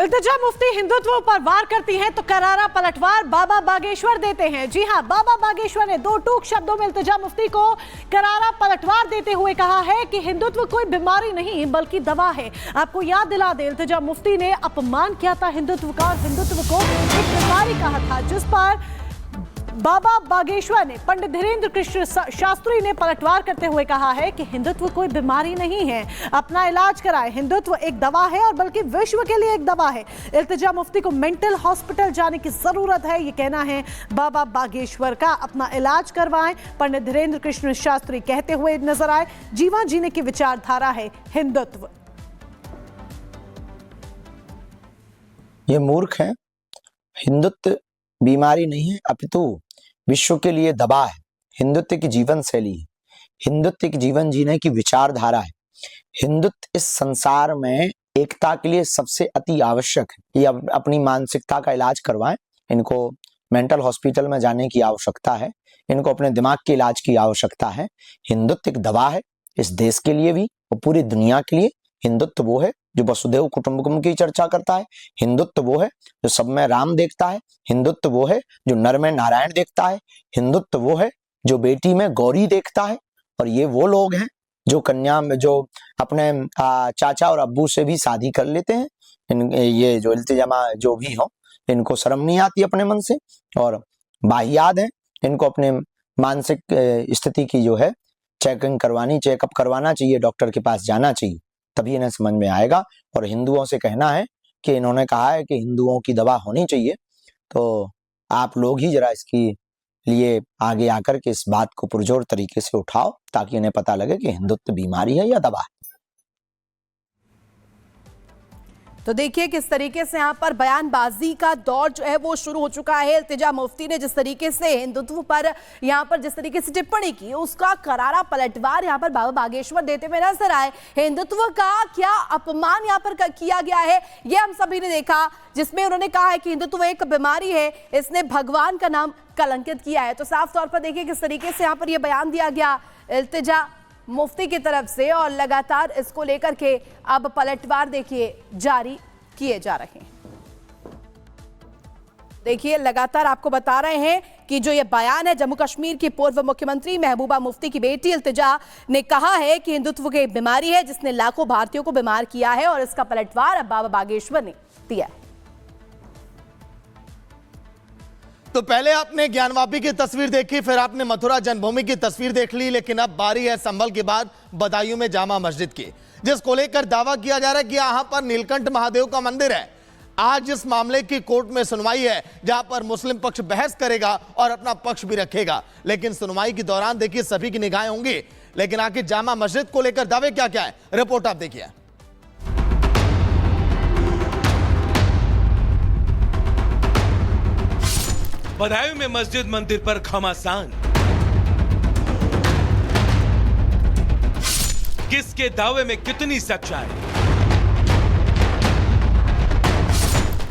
इल्तिजा मुफ्ती हिंदुत्व पर वार करती हैं तो करारा पलटवार बाबा बागेश्वर देते हैं। जी हां, बाबा बागेश्वर ने दो टूक शब्दों में इल्तिजा मुफ्ती को करारा पलटवार देते हुए कहा है कि हिंदुत्व कोई बीमारी नहीं बल्कि दवा है। आपको याद दिला दे, इल्तिजा मुफ्ती ने अपमान किया था हिंदुत्व का और हिंदुत्व को एक बीमारी कहा था, जिस पर बाबा बागेश्वर ने पंडित धीरेन्द्र कृष्ण शास्त्री ने पलटवार करते हुए कहा है कि हिंदुत्व कोई बीमारी नहीं है, अपना इलाज कराएं। हिंदुत्व एक दवा है और बल्कि विश्व के लिए एक दवा है। इल्तिजा मुफ्ती को मेंटल हॉस्पिटल जाने की जरूरत है, ये कहना है बाबा बागेश्वर का। अपना इलाज करवाएं, पंडित धीरेन्द्र कृष्ण शास्त्री कहते हुए नजर आए। जीवन जीने की विचारधारा है हिंदुत्व। ये मूर्ख है। हिंदुत्व बीमारी नहीं है अपितु विश्व के लिए दवा है। हिंदुत्व की जीवन शैली है, हिंदुत्व की जीवन जीने की विचारधारा है। हिंदुत्व इस संसार में एकता के लिए सबसे अति आवश्यक है। ये अपनी मानसिकता का इलाज करवाएं। इनको मेंटल हॉस्पिटल में जाने की आवश्यकता है, इनको अपने दिमाग के इलाज की आवश्यकता है। हिंदुत्व एक दवा है इस देश के लिए भी और पूरी दुनिया के लिए। हिंदुत्व वो है जो वसुदेव कुटुंबकम की चर्चा करता है। हिंदुत्व वो है जो सब में राम देखता है। हिंदुत्व वो है जो नर में नारायण देखता है। हिंदुत्व वो है जो बेटी में गौरी देखता है। और ये वो लोग हैं जो कन्या में जो अपने चाचा और अब्बू से भी शादी कर लेते हैं। ये जो इल्तिजामा जो भी हो, इनको शर्म नहीं आती अपने मन से और बाहियात है। इनको अपने मानसिक स्थिति की जो है चेकअप करवाना चाहिए, डॉक्टर के पास जाना चाहिए, तभी इन्हें समझ में आएगा। और हिंदुओं से कहना है कि इन्होंने कहा है कि हिंदुओं की दवा होनी चाहिए, तो आप लोग ही जरा इसकी लिए आगे आकर के इस बात को पुरजोर तरीके से उठाओ ताकि इन्हें पता लगे कि हिंदुत्व बीमारी है या दवा है। तो देखिए किस तरीके से यहाँ पर बयानबाजी का दौर जो है वो शुरू हो चुका है। इल्तिजा मुफ्ती ने जिस तरीके से हिंदुत्व पर यहाँ पर जिस तरीके से टिप्पणी की, उसका करारा पलटवार यहाँ पर बाबा बागेश्वर देते हुए नजर आए। हिंदुत्व का क्या अपमान यहाँ पर किया गया है ये हम सभी ने देखा, जिसमें उन्होंने कहा है कि हिंदुत्व एक बीमारी है, इसने भगवान का नाम कलंकित किया है। तो साफ तौर पर देखिए किस तरीके से यहाँ पर यह बयान दिया गया इल्तिजा मुफ्ती की तरफ से और लगातार इसको लेकर के अब पलटवार देखिए जारी किए जा रहे हैं। देखिए लगातार आपको बता रहे हैं कि जो ये बयान है, जम्मू कश्मीर की पूर्व मुख्यमंत्री महबूबा मुफ्ती की बेटी इल्तिजा ने कहा है कि हिंदुत्व की बीमारी है जिसने लाखों भारतीयों को बीमार किया है और इसका पलटवार अब बाबा बागेश्वर ने दिया है। तो पहले आपने ज्ञानवापी की तस्वीर देखी, फिर आपने मथुरा जन्मभूमि की तस्वीर देख ली, लेकिन अब बारी है संभल के बाद बदायूं में जामा मस्जिद की, जिसको लेकर दावा किया जा रहा है कि यहां पर नीलकंठ महादेव का मंदिर है। आज इस मामले की कोर्ट में सुनवाई है, जहां पर मुस्लिम पक्ष बहस करेगा और अपना पक्ष भी रखेगा। लेकिन सुनवाई के दौरान देखिए सभी की निगाहें होंगी, लेकिन आखिर जामा मस्जिद को लेकर दावे क्या क्या है, रिपोर्ट आप देखिए। बदायूं में मस्जिद मंदिर पर घमासान, किसके दावे में कितनी सच्चाई?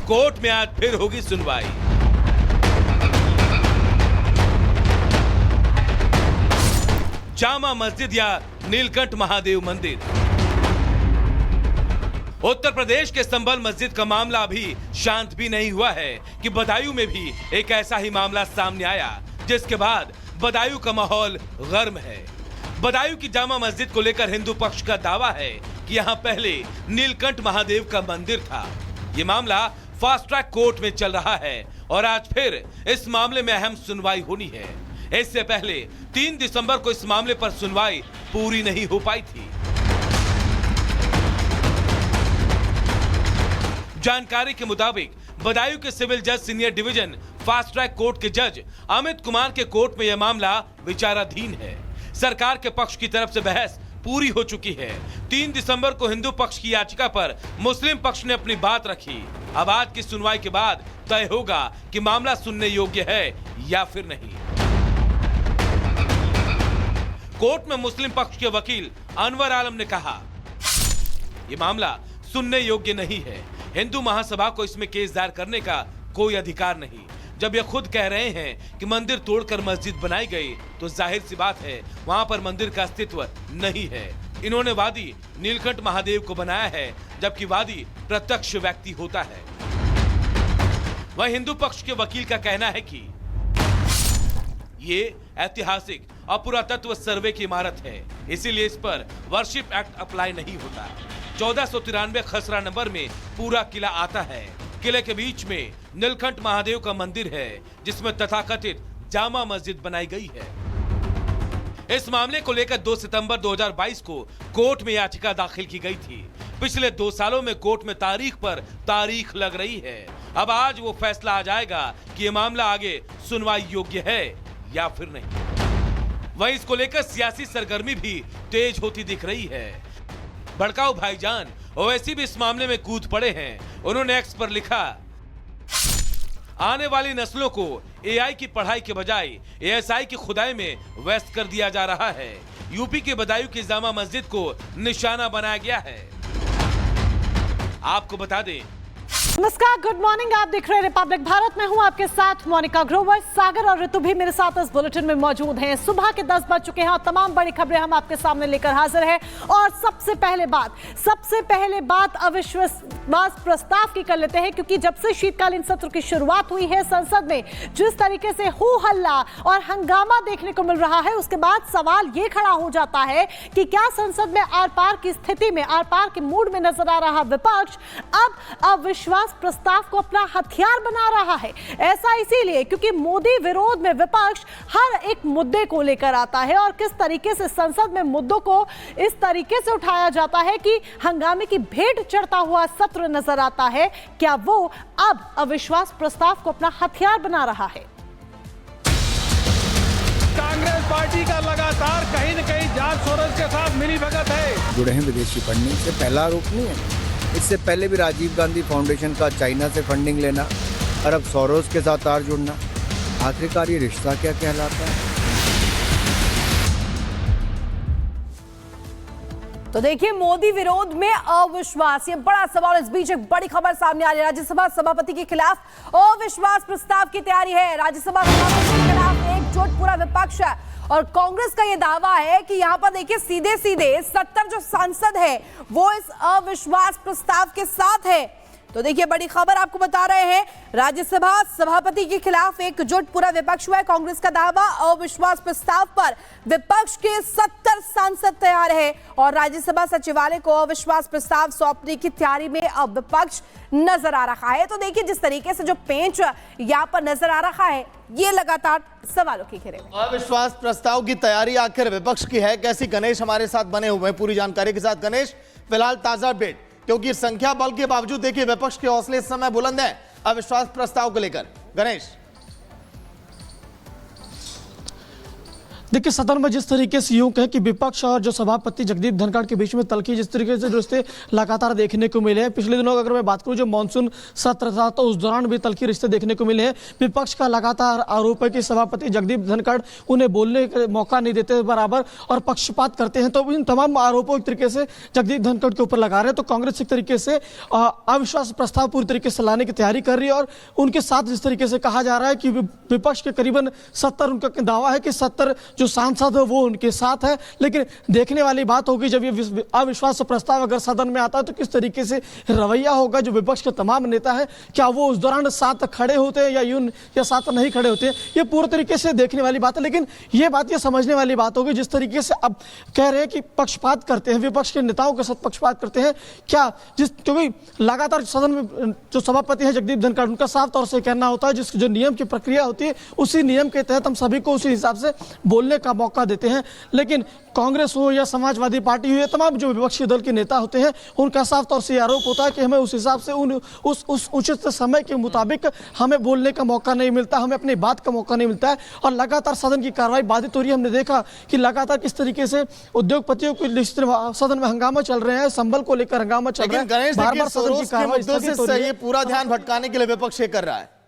कोर्ट में आज फिर होगी सुनवाई। जामा मस्जिद या नीलकंठ महादेव मंदिर। उत्तर प्रदेश के संभल मस्जिद का मामला अभी शांत भी नहीं हुआ है कि बदायूं में भी एक ऐसा ही मामला सामने आया, जिसके बाद बदायूं का माहौल गर्म है। बदायूं की जामा मस्जिद को लेकर हिंदू पक्ष का दावा है कि यहां पहले नीलकंठ महादेव का मंदिर था। ये मामला फास्ट ट्रैक कोर्ट में चल रहा है और आज फिर इस मामले में अहम सुनवाई होनी है। इससे पहले 3 दिसंबर को इस मामले पर सुनवाई पूरी नहीं हो पाई थी। जानकारी के मुताबिक बदायूं के सिविल जज senior division fast track court के जज अमित कुमार के कोर्ट में यह मामला विचाराधीन है। सरकार के पक्ष की तरफ से बहस पूरी हो चुकी है। 3 दिसंबर को हिंदू पक्ष की याचिका पर मुस्लिम पक्ष ने अपनी बात रखी। अब आज की सुनवाई के बाद तय होगा कि मामला सुनने योग्य है या फिर नहीं। कोर्ट में मुस्लिम पक्ष के वकील अनवर आलम ने कहा, यह मामला सुनने योग्य नहीं है। हिंदू महासभा को इसमें केस दायर करने का कोई अधिकार नहीं। जब ये खुद कह रहे हैं कि मंदिर तोड़कर मस्जिद बनाई गई, तो जाहिर सी बात है वहां पर मंदिर का अस्तित्व नहीं है। इन्होंने वादी नीलकंठ महादेव को बनाया है, जबकि वादी प्रत्यक्ष व्यक्ति होता है। वहीं हिंदू पक्ष के वकील का कहना है कि ये ऐतिहासिक और पुरातत्व सर्वे की इमारत है, इसीलिए इस पर वर्शिप एक्ट अप्लाई नहीं होता। 1493 खसरा नंबर में पूरा किला आता है। किले के बीच में नीलकंठ महादेव का मंदिर है, जिसमें तथाकथित जामा मस्जिद बनाई गई है। इस मामले को लेकर 2 सितंबर 2022 को कोर्ट में याचिका दाखिल की गई थी। पिछले 2 सालों में कोर्ट में तारीख पर तारीख लग रही है। अब आज वो फैसला आ जाएगा कि ये मामला आगे सुनवाई योग्य है या फिर नहीं। वहीं इसको लेकर सियासी सरगर्मी भी तेज होती दिख रही है। भड़काऊ भाईजान ओवैसी भी इस मामले में कूद पड़े हैं। उन्होंने एक्स पर लिखा, आने वाली नस्लों को एआई की पढ़ाई के बजाय एएसआई की खुदाई में व्यस्त कर दिया जा रहा है। यूपी के बदायूं की जामा मस्जिद को निशाना बनाया गया है। आपको बता दें, नमस्कार, गुड मॉर्निंग। आप देख रहे हैं रिपब्लिक भारत में हूं आपके साथ मोनिका ग्रोवर। सागर और ऋतु भी मेरे साथ इस बुलेटिन में मौजूद हैं। सुबह के 10 बज चुके हैं और तमाम बड़ी खबरें हम आपके सामने लेकर हाजिर हैं। और सबसे पहले बात अविश्वास प्रस्ताव की कर लेते हैं, क्योंकि जब से शीतकालीन सत्र की शुरुआत हुई है संसद में जिस तरीके से हो हल्ला और हंगामा देखने को मिल रहा है, उसके बाद सवाल ये खड़ा हो जाता है कि क्या संसद में आर पार की स्थिति में, आर पार के मूड में नजर आ रहा विपक्ष अब अविश्वास प्रस्ताव को अपना हथियार बना रहा है। ऐसा इसीलिए क्योंकि मोदी विरोध में विपक्ष हर एक मुद्दे को लेकर आता है और किस तरीके से संसद में मुद्दों को इस तरीके से उठाया जाता है कि हंगामे की भेंट चढ़ता हुआ सत्र नजर आता है। क्या वो अब अविश्वास प्रस्ताव को अपना हथियार बना रहा है? कांग्रेस पार्टी का लगातार कहीं न कहीं जॉर्ज सोरोस के साथ मिलीभगत है। जुड़े हैं विदेशी फंडिंग से, पहला आरोप नहीं है। इससे पहले भी राजीव गांधी फाउंडेशन का चाइना से फंडिंग लेना और अब सोरोस के साथ तार जुड़ना, आखिरकार ये रिश्ता क्या कहलाता है? तो देखिए, मोदी विरोध में अविश्वास, ये बड़ा सवाल। इस बीच एक बड़ी खबर सामने आ रही है। राज्यसभा सभापति के खिलाफ अविश्वास प्रस्ताव की तैयारी है। राज्यसभा सभापति के खिलाफ एकजुट पूरा विपक्ष है और कांग्रेस का ये दावा है कि यहाँ पर देखिए सीधे 70 जो सांसद है वो इस अविश्वास प्रस्ताव के साथ है। तो देखिए, बड़ी खबर आपको बता रहे हैं, राज्यसभा सभापति के खिलाफ एकजुट पूरा विपक्ष हुआ है। कांग्रेस का दावा, अविश्वास प्रस्ताव पर विपक्ष के 70 सांसद तैयार है और राज्यसभा सचिवालय को अविश्वास प्रस्ताव सौंपने की तैयारी में अब विपक्ष नजर आ रहा है। तो देखिए, जिस तरीके से जो पेंच यहाँ पर नजर आ रहा है, ये लगातार सवालों की घेरे में। अविश्वास प्रस्ताव की तैयारी आखिर विपक्ष की है कैसी? गणेश हमारे साथ बने हुए हैं पूरी जानकारी के साथ। गणेश, फिलहाल ताजा अपडेट, क्योंकि संख्या बल के बावजूद देखिए विपक्ष के हौसले इस समय बुलंद है अविश्वास प्रस्ताव को लेकर। गणेश, देखिए, सदन में जिस तरीके से यूं कहें कि विपक्ष और जो सभापति जगदीप धनखड़ के बीच में तल्खी जिस तरीके से रिश्ते लगातार देखने को मिले हैं, पिछले दिनों अगर मैं बात करूं जो मानसून सत्र था तो उस दौरान भी तल्खी रिश्ते देखने को मिले हैं। विपक्ष का लगातार आरोप है कि सभापति जगदीप धनखड़ उन्हें बोलने का मौका नहीं देते बराबर और पक्षपात करते हैं। तो इन तमाम आरोपों एक तरीके से जगदीप धनखड़ के ऊपर लगा रहे हैं। तो कांग्रेस एक तरीके से अविश्वास प्रस्ताव पूरी तरीके से लाने की तैयारी कर रही है और उनके साथ जिस तरीके से कहा जा रहा है कि विपक्ष के करीबन 70, उनका दावा है कि 70 जो सांसद है वो उनके साथ है। लेकिन देखने वाली बात होगी जब ये अविश्वास प्रस्ताव अगर सदन में आता है तो किस तरीके से रवैया होगा जो विपक्ष के तमाम नेता है, क्या वो उस दौरान साथ खड़े होते हैं या साथ नहीं खड़े होते हैं, ये पूरी तरीके से देखने वाली बात है। लेकिन ये बात ये समझने वाली बात होगी जिस तरीके से अब कह रहे हैं कि पक्षपात करते हैं, विपक्ष के नेताओं के साथ पक्षपात करते हैं, क्या क्योंकि लगातार सदन में जो सभापति है जगदीप धनखड़, उनका साफ तौर से कहना होता है जिस जो नियम की प्रक्रिया होती है उसी नियम के तहत हम सभी को उसी हिसाब से बोलने का मौका देते हैं। लेकिन कांग्रेस हो या समाजवादी पार्टी हो या तमाम जो विपक्षी दल के नेता होते हैं, उनका साफ तौर से आरोप होता है कि हमें उस हिसाब से उस उचित समय के मुताबिक हमें बोलने का मौका नहीं मिलता, हमें अपनी बात का मौका नहीं मिलता है और लगातार सदन की कार्रवाई बाधित हो रही है। हमने देखा कि लगातार किस तरीके से उद्योगपतियों के सदन में हंगामा चल रहे हैं, संबल को लेकर हंगामा चल रहा है, बार-बार सदन की कार्रवाई पूरा ध्यान भटकाने के लिए विपक्ष ये कर रहा है।